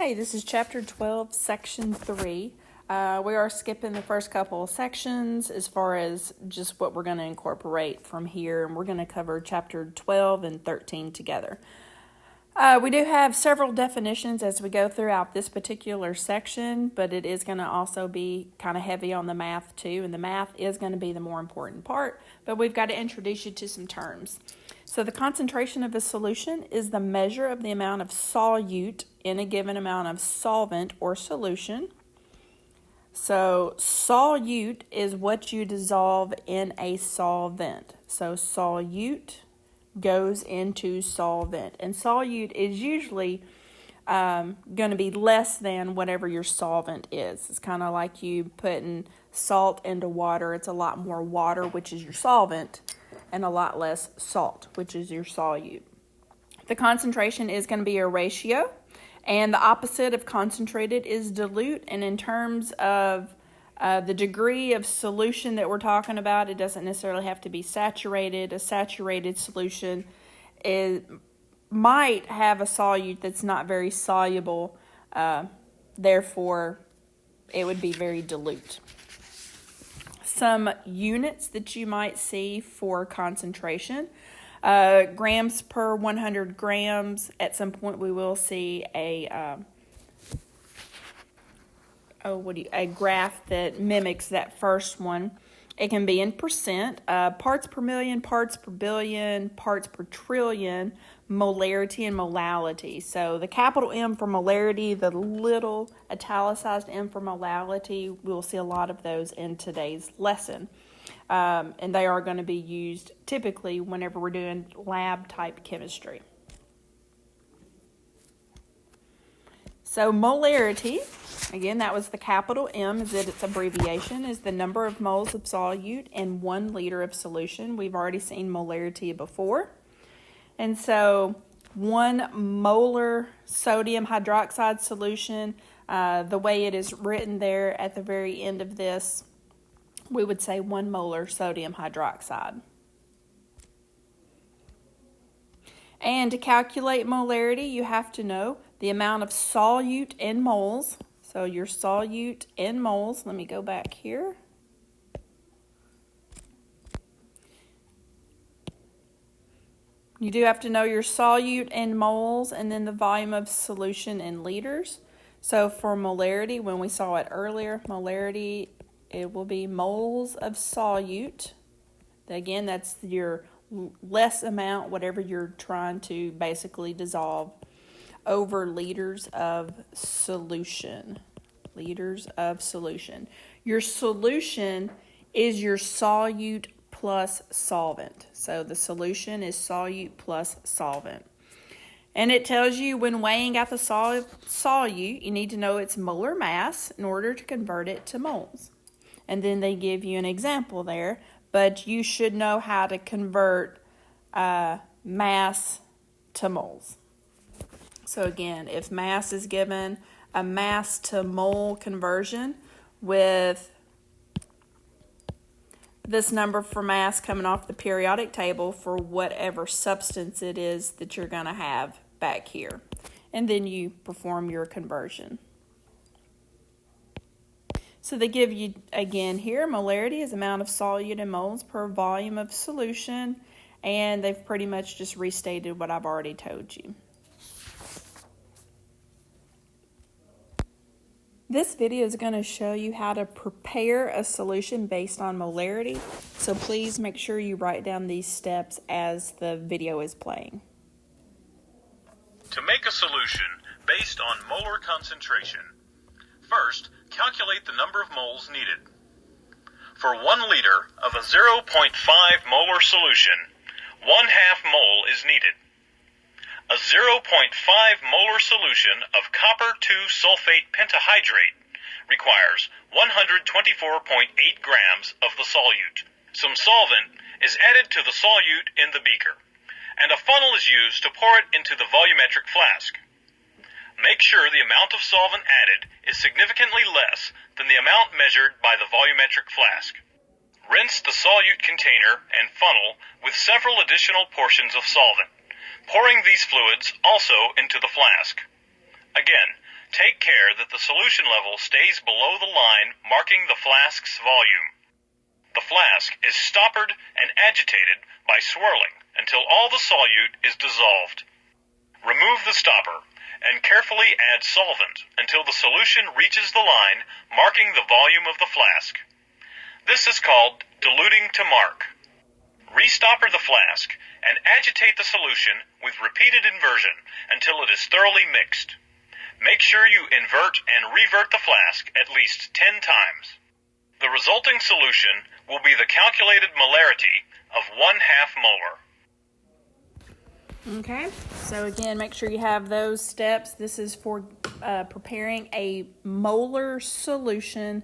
Hey, this is Chapter 12, Section 3. We are skipping the first couple of sections as far as just what we're going to incorporate from here, and we're going to cover Chapter 12 and 13 together. We do have several definitions as we go throughout this particular section, but it is going to also be kind of heavy on the math too, and the math is going to be the more important part, but we've got to introduce you to some terms. So the concentration of a solution is the measure of the amount of solute in a given amount of solvent or solution. So solute is what you dissolve in a solvent. So solute goes into solvent. And solute is usually going to be less than whatever your solvent is. It's kind of like you putting salt into water. It's a lot more water, which is your solvent, and a lot less salt, which is your solute. The concentration is going to be a ratio, and the opposite of concentrated is dilute. And in terms of the degree of solution that we're talking about, it doesn't necessarily have to be saturated. A saturated solution might have a solute that's not very soluble, therefore it would be very dilute. Some units that you might see for concentration, grams per 100 grams. At some point we will see a graph that mimics that first one. It can be in percent, parts per million, parts per billion, parts per trillion, molarity, and molality. So the capital M for molarity, the little italicized M for molality, we'll see a lot of those in today's lesson. And they are going to be used typically whenever we're doing lab-type chemistry. So molarity, again, that was the capital M, is that its abbreviation, is the number of moles of solute in 1 liter of solution. We've already seen molarity before. And so 1 molar sodium hydroxide solution, the way it is written there at the very end of this, we would say 1 molar sodium hydroxide. And to calculate molarity, you have to know the amount of solute in moles. So your solute in moles, let me go back here. You do have to know your solute in moles and then the volume of solution in liters. So for molarity, when we saw it earlier, molarity, it will be moles of solute. Again, that's your less amount, whatever you're trying to basically dissolve, over liters of solution. Liters of solution. Your solution is your solute plus solvent. So the solution is solute plus solvent. And it tells you when weighing out the solute, you need to know its molar mass in order to convert it to moles. And then they give you an example there, but you should know how to convert mass to moles. So again, if mass is given, a mass to mole conversion with this number for mass coming off the periodic table for whatever substance it is that you're going to have back here. And then you perform your conversion. So they give you, again here, molarity is amount of solute in moles per volume of solution. And they've pretty much just restated what I've already told you. This video is going to show you how to prepare a solution based on molarity. So please make sure you write down these steps as the video is playing. To make a solution based on molar concentration, first, calculate the number of moles needed. For 1 liter of a 0.5 molar solution, 1/2 mole is needed. A 0.5 molar solution of copper 2 sulfate pentahydrate requires 124.8 grams of the solute. Some solvent is added to the solute in the beaker, and a funnel is used to pour it into the volumetric flask. Make sure the amount of solvent added is significantly less than the amount measured by the volumetric flask. Rinse the solute container and funnel with several additional portions of solvent, pouring these fluids also into the flask. Again, take care that the solution level stays below the line marking the flask's volume. The flask is stoppered and agitated by swirling until all the solute is dissolved. Remove the stopper and carefully add solvent until the solution reaches the line marking the volume of the flask. This is called diluting to mark. Restopper the flask and agitate the solution with repeated inversion until it is thoroughly mixed. Make sure you invert and revert the flask at least 10 times. The resulting solution will be the calculated molarity of 1/2 molar. Okay, so again, make sure you have those steps. This is for preparing a molar solution.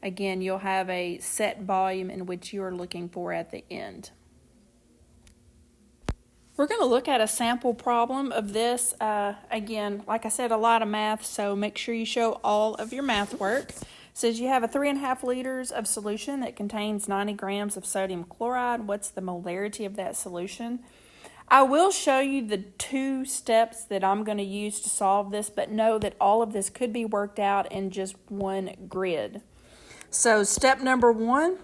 Again, you'll have a set volume in which you're looking for at the end. We're going to look at a sample problem of this. Again, like I said, a lot of math, so make sure you show all of your math work. It says you have a 3.5 liters of solution that contains 90 grams of sodium chloride. What's the molarity of that solution? I will show you the 2 steps that I'm going to use to solve this, but know that all of this could be worked out in just one grid. So step number 1,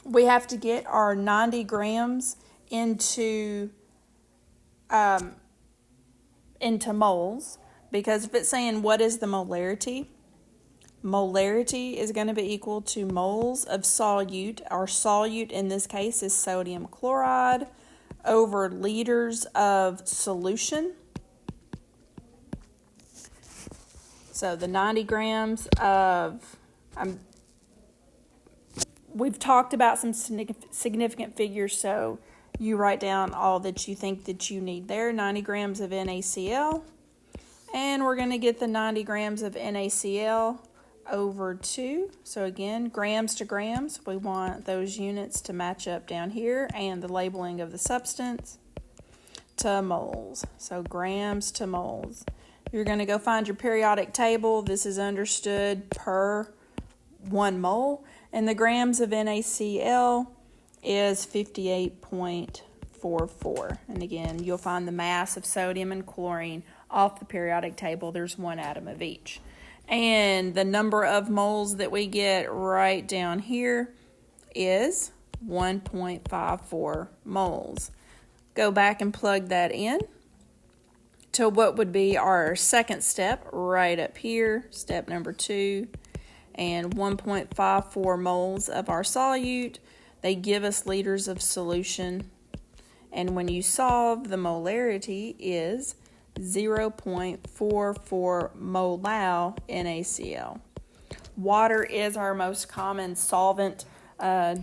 we have to get our 90 grams into moles, because if it's saying what is the molarity, molarity is going to be equal to moles of solute. Our solute in this case is sodium chloride over liters of solution. So the 90 grams of, we've talked about some significant figures, so you write down all that you think that you need there. 90 grams of NaCl. And we're going to get the 90 grams of NaCl over 2. So again, grams to grams. We want those units to match up down here, and the labeling of the substance to moles. So grams to moles. You're going to go find your periodic table. This is understood per 1 mole. And the grams of NaCl is 58.44. And again, you'll find the mass of sodium and chlorine off the periodic table. There's 1 atom of each. And the number of moles that we get right down here is 1.54 moles. Go back and plug that in to what would be our second step right up here, step number 2, and 1.54 moles of our solute. They give us liters of solution, and when you solve, the molarity is 0.44 molal NaCl. Water is our most common solvent,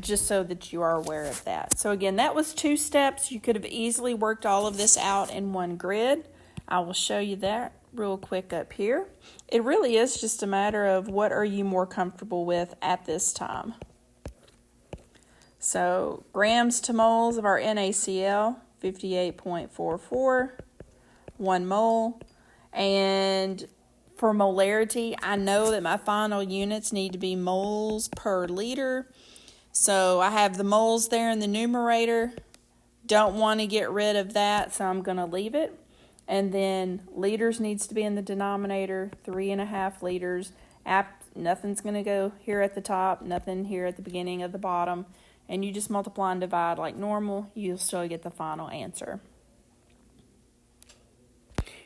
just so that you are aware of that. So again, that was 2 steps. You could have easily worked all of this out in one grid. I will show you that real quick up here. It really is just a matter of what are you more comfortable with at this time. So grams to moles of our NaCl, 58.44, 1 mole. And for molarity, I know that my final units need to be moles per liter. So I have the moles there in the numerator. Don't want to get rid of that, so I'm going to leave it. And then liters needs to be in the denominator, 3.5 liters. Nothing's going to go here at the top, nothing here at the beginning of the bottom. And you just multiply and divide like normal, you'll still get the final answer.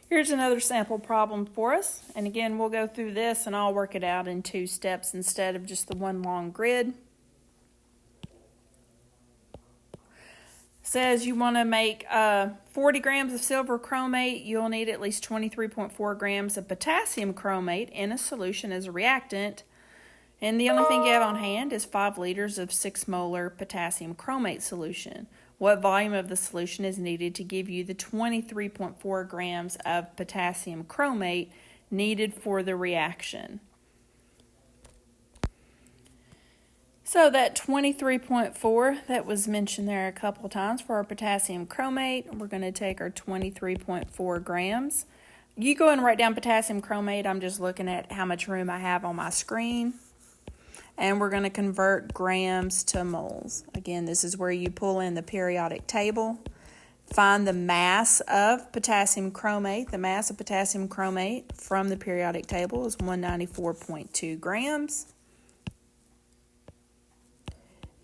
Here's another sample problem for us. And again, we'll go through this and I'll work it out in 2 steps instead of just the one long grid. Says you want to make 40 grams of silver chromate. You'll need at least 23.4 grams of potassium chromate in a solution as a reactant. And the only thing you have on hand is 5 liters of 6 molar potassium chromate solution. What volume of the solution is needed to give you the 23.4 grams of potassium chromate needed for the reaction? So that 23.4 that was mentioned there a couple times for our potassium chromate, we're going to take our 23.4 grams. You go and write down potassium chromate. I'm just looking at how much room I have on my screen. And we're going to convert grams to moles. Again, this is where you pull in the periodic table. Find the mass of potassium chromate. The mass of potassium chromate from the periodic table is 194.2 grams.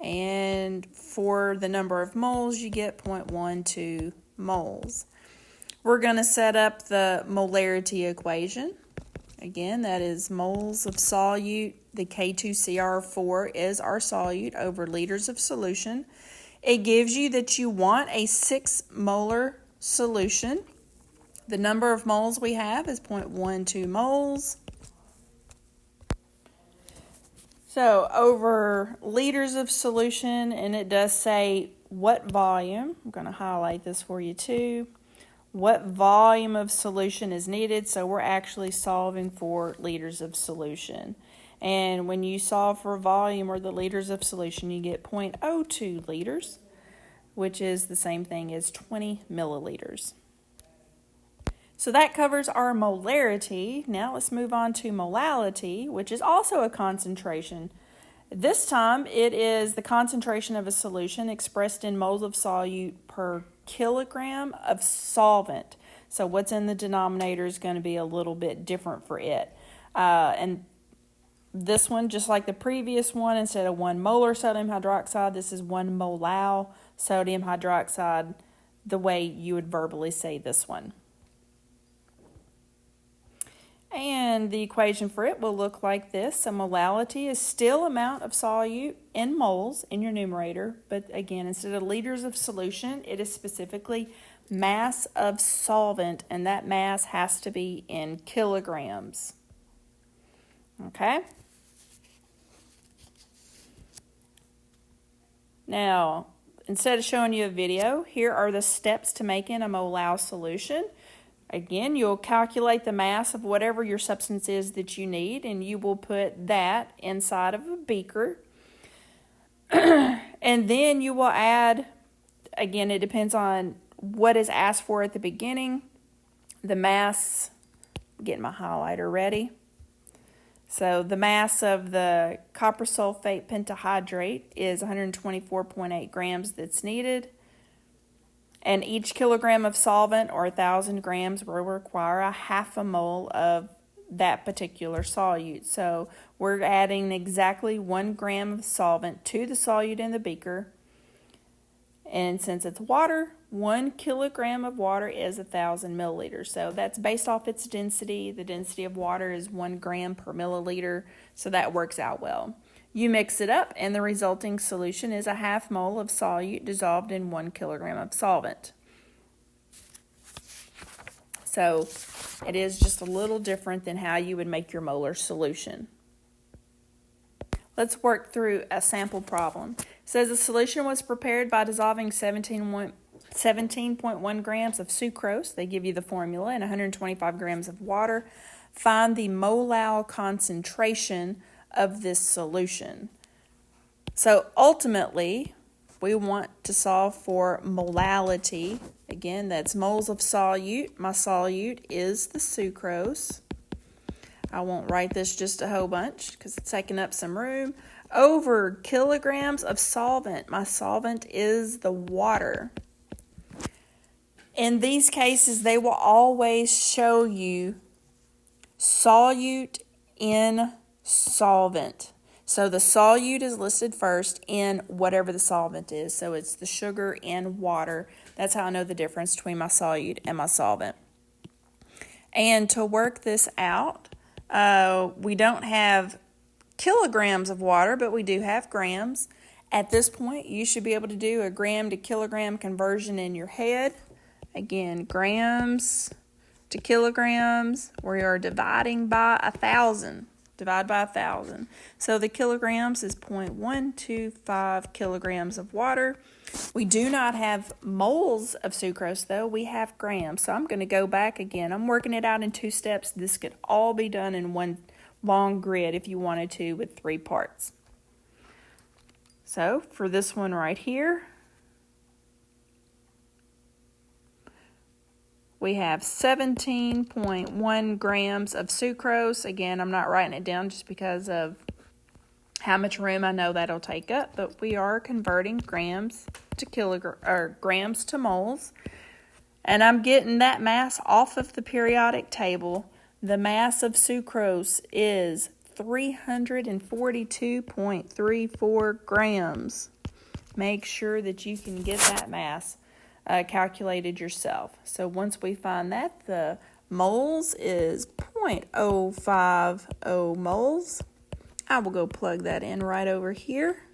And for the number of moles, you get 0.12 moles. We're going to set up the molarity equation. Again, that is moles of solute. The K2CR4 is our solute over liters of solution. It gives you that you want a 6 molar solution. The number of moles we have is 0.12 moles. So over liters of solution, and it does say what volume. I'm going to highlight this for you too. What volume of solution is needed. So we're actually solving for liters of solution. And when you solve for volume or the liters of solution, you get 0.02 liters, which is the same thing as 20 milliliters. So that covers our molarity. Now let's move on to molality, which is also a concentration. This time it is the concentration of a solution expressed in moles of solute per kilogram of solvent. So what's in the denominator is going to be a little bit different for it. And this one, just like the previous one, instead of 1 molar sodium hydroxide, this is 1 molal sodium hydroxide, the way you would verbally say this one. And the equation for it will look like this. So molality is still amount of solute in moles in your numerator, but again, instead of liters of solution, it is specifically mass of solvent, and that mass has to be in kilograms. Okay? Now, instead of showing you a video, here are the steps to making a molal solution. Again, you'll calculate the mass of whatever your substance is that you need, and you will put that inside of a beaker. And then you will add, again, it depends on what is asked for at the beginning, the mass, getting my highlighter ready. So the mass of the copper sulfate pentahydrate is 124.8 grams that's needed. And each kilogram of solvent or 1,000 grams will require a half a mole of that particular solute. So we're adding exactly 1 gram of solvent to the solute in the beaker. And since it's water, 1 kilogram of water is 1,000 milliliters. So that's based off its density. The density of water is 1 gram per milliliter, so that works out well. You mix it up, and the resulting solution is a half mole of solute dissolved in 1 kilogram of solvent. So it is just a little different than how you would make your molar solution. Let's work through a sample problem. It says a solution was prepared by dissolving 17.1 grams of sucrose. They give you the formula, and 125 grams of water. Find the molal concentration of this solution. So ultimately, we want to solve for molality. Again, that's moles of solute. My solute is the sucrose. I won't write this just a whole bunch because it's taking up some room. Over kilograms of solvent. My solvent is the water. In these cases, they will always show you solute in solvent. So the solute is listed first in whatever the solvent is. So it's the sugar in water. That's how I know the difference between my solute and my solvent. And to work this out, we don't have kilograms of water, but we do have grams. At this point, you should be able to do a gram to kilogram conversion in your head. Again, grams to kilograms. We are dividing by 1,000. Divide by 1,000. So the kilograms is 0.125 kilograms of water. We do not have moles of sucrose, though. We have grams. So I'm going to go back again. I'm working it out in 2 steps. This could all be done in one long grid if you wanted to with 3 parts. So for this one right here, we have 17.1 grams of sucrose. Again, I'm not writing it down just because of how much room I know that'll take up, but we are converting grams to grams to moles. And I'm getting that mass off of the periodic table. The mass of sucrose is 342.34 grams. Make sure that you can get that mass calculated yourself. So once we find that, the moles is 0.050 moles. I will go plug that in right over here.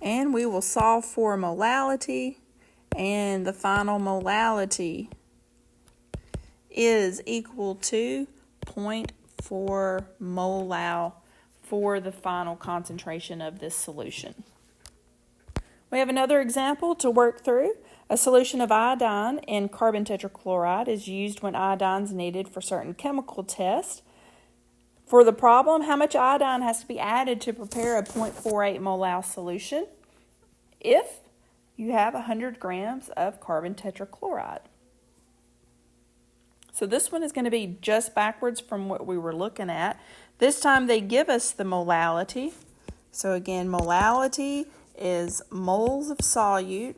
And we will solve for molality. And the final molality is equal to 0.4 molal for the final concentration of this solution. We have another example to work through. A solution of iodine in carbon tetrachloride is used when iodine is needed for certain chemical tests. For the problem, how much iodine has to be added to prepare a 0.48 molal solution if you have 100 grams of carbon tetrachloride? So this one is going to be just backwards from what we were looking at. This time they give us the molality. So again, molality is moles of solute.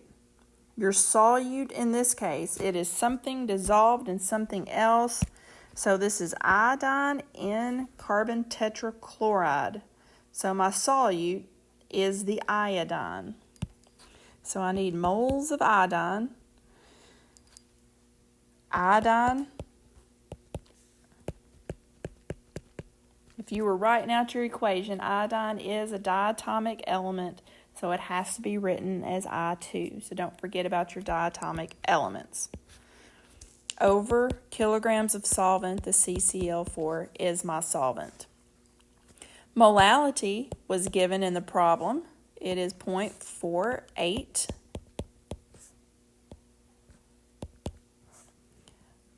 Your solute in this case, it is something dissolved in something else. So this is iodine in carbon tetrachloride. So my solute is the iodine. So I need moles of iodine. Iodine, if you were writing out your equation, iodine is a diatomic element, so it has to be written as I2. So don't forget about your diatomic elements. Over kilograms of solvent, the CCl4 is my solvent. Molality was given in the problem. It is 0.48.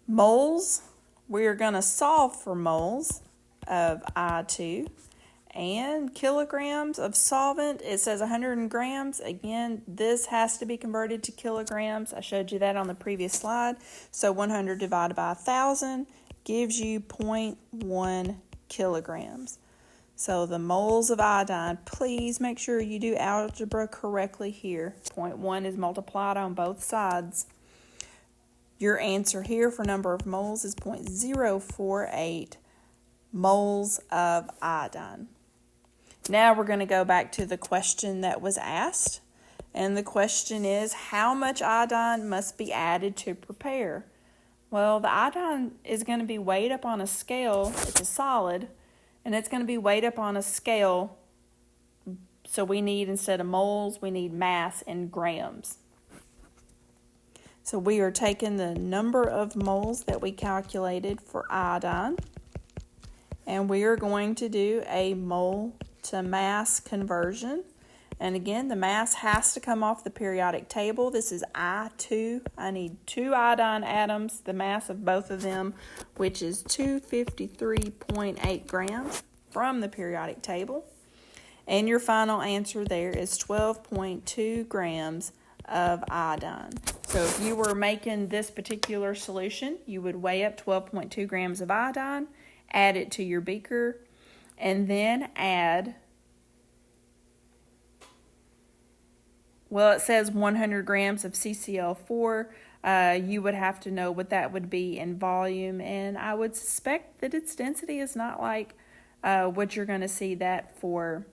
Moles, we are going to solve for moles of I2. And kilograms of solvent, it says 100 grams. Again, this has to be converted to kilograms. I showed you that on the previous slide. So 100 divided by 1,000 gives you 0.1 kilograms. So the moles of iodine, please make sure you do algebra correctly here. 0.1 is multiplied on both sides. Your answer here for number of moles is 0.048 moles of iodine. Now we're going to go back to the question that was asked. And the question is, how much iodine must be added to prepare? Well, the iodine is going to be weighed up on a scale. It's a solid. And it's going to be weighed up on a scale. So we need, instead of moles, we need mass in grams. So we are taking the number of moles that we calculated for iodine. And we are going to do a mole to mass conversion. And again, the mass has to come off the periodic table. This is I2. I need 2 iodine atoms, the mass of both of them, which is 253.8 grams from the periodic table. And your final answer there is 12.2 grams of iodine. So if you were making this particular solution, you would weigh up 12.2 grams of iodine, add it to your beaker, and then add, well, it says 100 grams of CCl4. You would have to know what that would be in volume, and I would suspect that its density is not like what you're going to see that for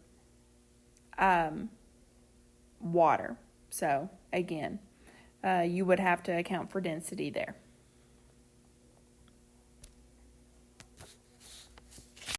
water. So again, you would have to account for density there.